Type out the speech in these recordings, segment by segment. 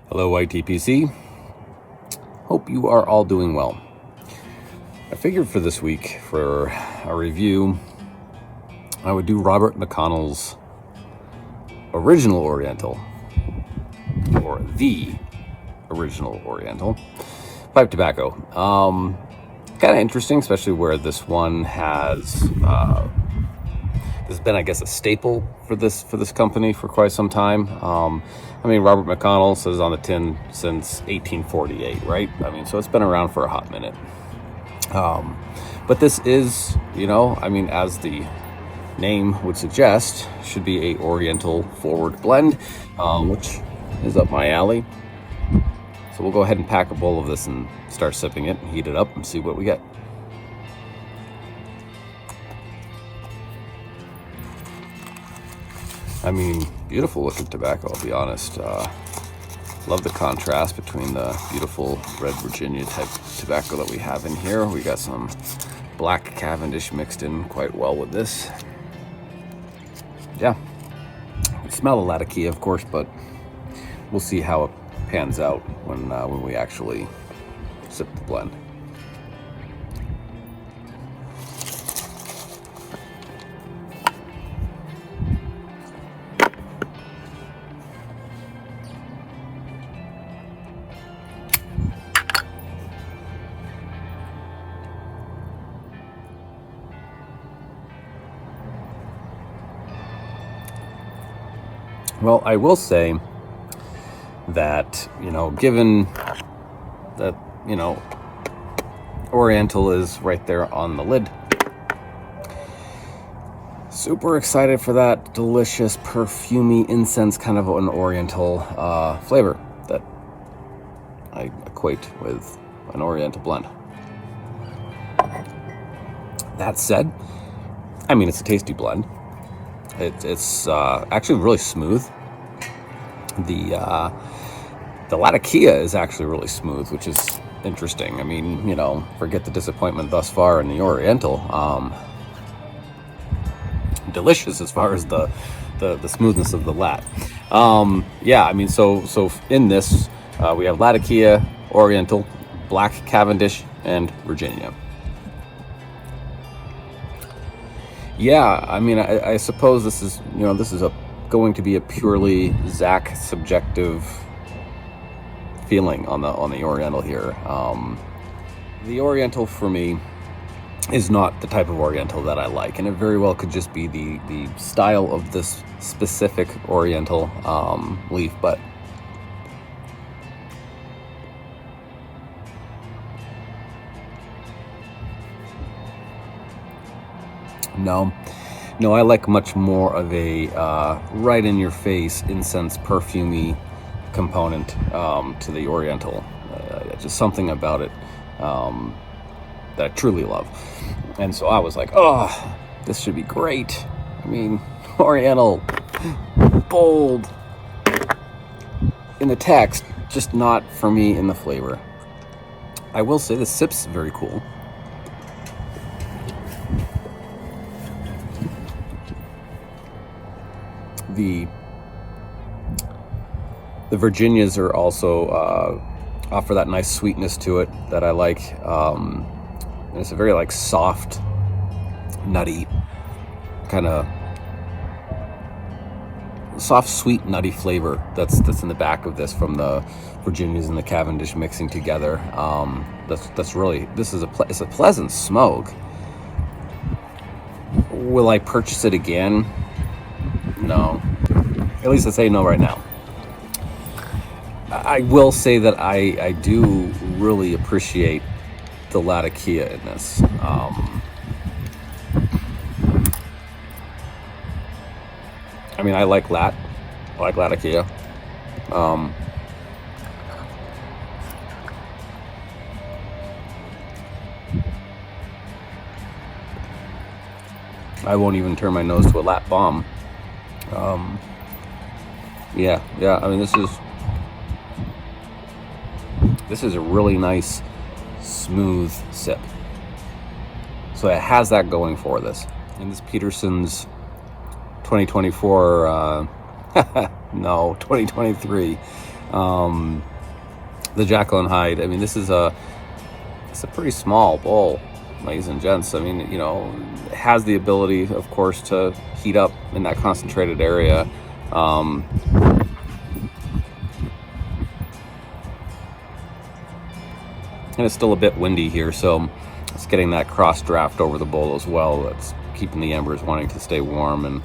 Hello, YTPC. Hope you are all doing well. I figured for this week, for a review, I would do Robert McConnell's original Oriental, or the original Oriental pipe tobacco. Kind of interesting, especially where this one has been, I guess, a staple for this company for quite some time. Robert McConnell says on the tin since 1848, right? So it's been around for a hot minute. But this is, as the name would suggest, should be a Oriental forward blend, which is up my alley. So we'll go ahead and pack a bowl of this and start sipping it and heat it up and see what we get. Beautiful looking tobacco, I'll be honest. Love the contrast between the beautiful red Virginia type tobacco that we have in here. We got some black Cavendish mixed in quite well with this. Yeah, we smell a Latakia, of course, but we'll see how it pans out when we actually sip the blend. Well, I will say that, given that, Oriental is right there on the lid, super excited for that delicious, perfumey incense kind of an Oriental flavor that I equate with an Oriental blend. That said, it's a tasty blend. It's actually really smooth. The Latakia is actually really smooth, which is interesting. Forget the disappointment thus far in the Oriental. Delicious as far as the smoothness of the Lat. So in this we have Latakia, Oriental, Black Cavendish, and Virginia. Yeah, I suppose this is going to be a purely Zach subjective feeling on the Oriental here. The Oriental for me is not the type of Oriental that I like, and it very well could just be the style of this specific Oriental leaf, but No, I like much more of a right-in-your-face incense perfumey component to the Oriental. Just something about it that I truly love. And so I was like, oh, this should be great. Oriental, bold in the text, just not for me in the flavor. I will say the sip's very cool. The Virginias are also offer that nice sweetness to it that I like. And it's a very soft, nutty kind of soft, sweet, nutty flavor that's in the back of this from the Virginias and the Cavendish mixing together. That's really, it's a pleasant smoke. Will I purchase it again? No. At least I say no right now. I will say that I do really appreciate the Latakia in this. I like Latakia. I won't even turn my nose to a Lat bomb. This is a really nice, smooth sip. So it has that going for this. And this Peterson's 2024, 2023 The Jekyll and Hyde. I mean, it's a pretty small bowl, ladies and gents. I mean, it has the ability, of course, to heat up in that concentrated area. And it's still a bit windy here, so it's getting that cross draft over the bowl as well. That's keeping the embers wanting to stay warm, and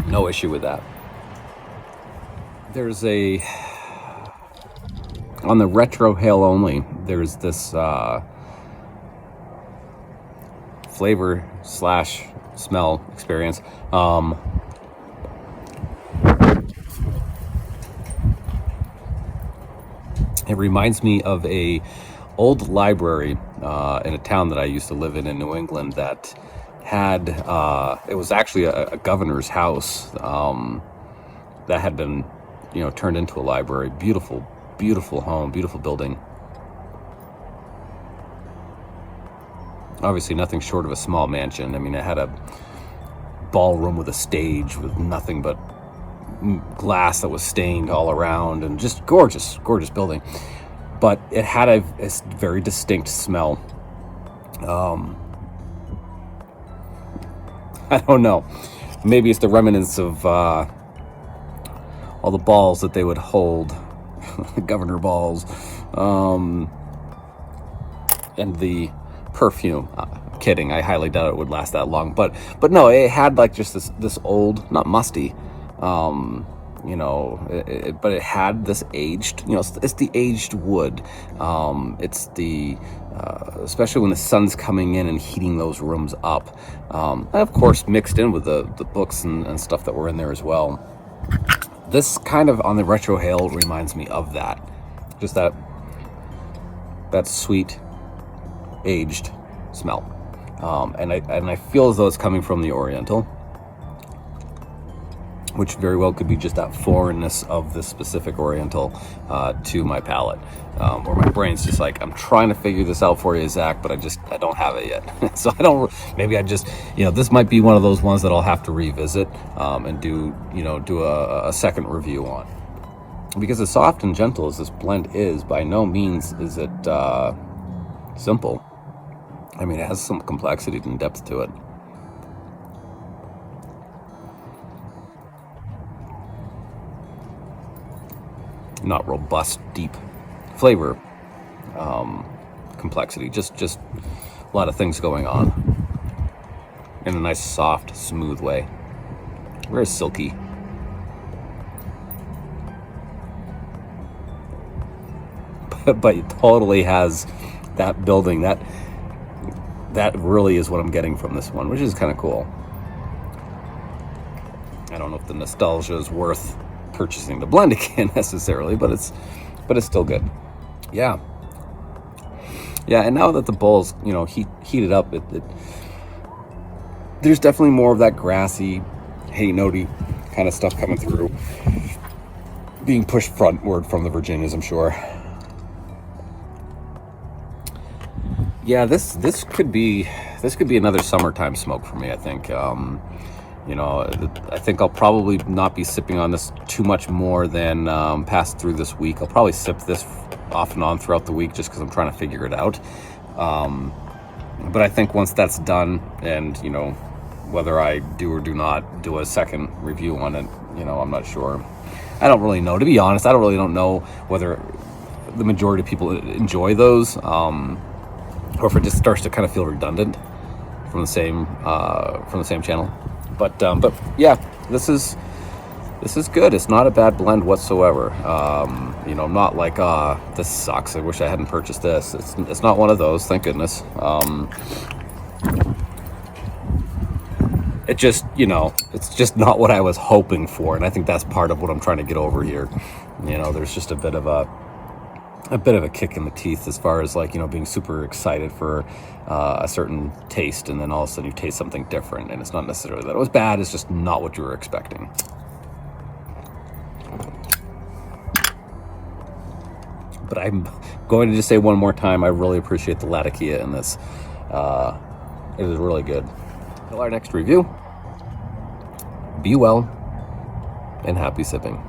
no issue with that. There's on the retrohale only, there's this flavor / smell experience. It reminds me of a old library in a town that I used to live in New England that had, it was actually a governor's house that had been, turned into a library. Beautiful, beautiful home, beautiful building. Obviously nothing short of a small mansion. I mean, it had a ballroom with a stage with nothing but glass that was stained all around, and just gorgeous, gorgeous building. But it had a very distinct smell. I don't know. Maybe it's the remnants of all the balls that they would hold, governor balls, and the perfume. Kidding. I highly doubt it would last that long. But no, it had like just this old, not musty, but it had this aged, it's the aged wood. It's the, especially when the sun's coming in and heating those rooms up. And of course, mixed in with the books and stuff that were in there as well. This kind of on the retrohale reminds me of that. Just that sweet, aged smell. And I feel as though it's coming from the Oriental, which very well could be just that foreignness of this specific Oriental to my palate, where my brain's just like, I'm trying to figure this out for you, Zach, but I don't have it yet. So this might be one of those ones that I'll have to revisit and do a second review on, because as soft and gentle as this blend is, by no means is it simple. I mean, it has some complexity and depth to it. Not robust, deep flavor, complexity. Just a lot of things going on in a nice, soft, smooth way. Very silky. But it totally has that building. That really is what I'm getting from this one, which is kind of cool. I don't know if the nostalgia is worth purchasing the blend again necessarily, but it's still good. Yeah. And now that the bowl's heated up, there's definitely more of that grassy, hay notey kind of stuff coming through, being pushed frontward from the Virginias, I'm sure. Yeah, this could be another summertime smoke for me, I think. I think I'll probably not be sipping on this too much more than past through this week. I'll probably sip this off and on throughout the week just because I'm trying to figure it out. But I think once that's done, and whether I do or do not do a second review on it, I'm not sure. I don't really know. To be honest, I don't know whether the majority of people enjoy those, or if it just starts to kind of feel redundant from the same channel. But yeah, this is good. It's not a bad blend whatsoever. Not like this sucks, I wish I hadn't purchased this. It's not one of those, thank goodness. It just it's just not what I was hoping for, and I think that's part of what I'm trying to get over here. There's just a bit of a kick in the teeth as far as being super excited for a certain taste, and then all of a sudden you taste something different, and it's not necessarily that it was bad, it's just not what you were expecting. But I'm going to just say one more time, I really appreciate the Latakia in this. It is really good. Until our next review, be well and happy sipping.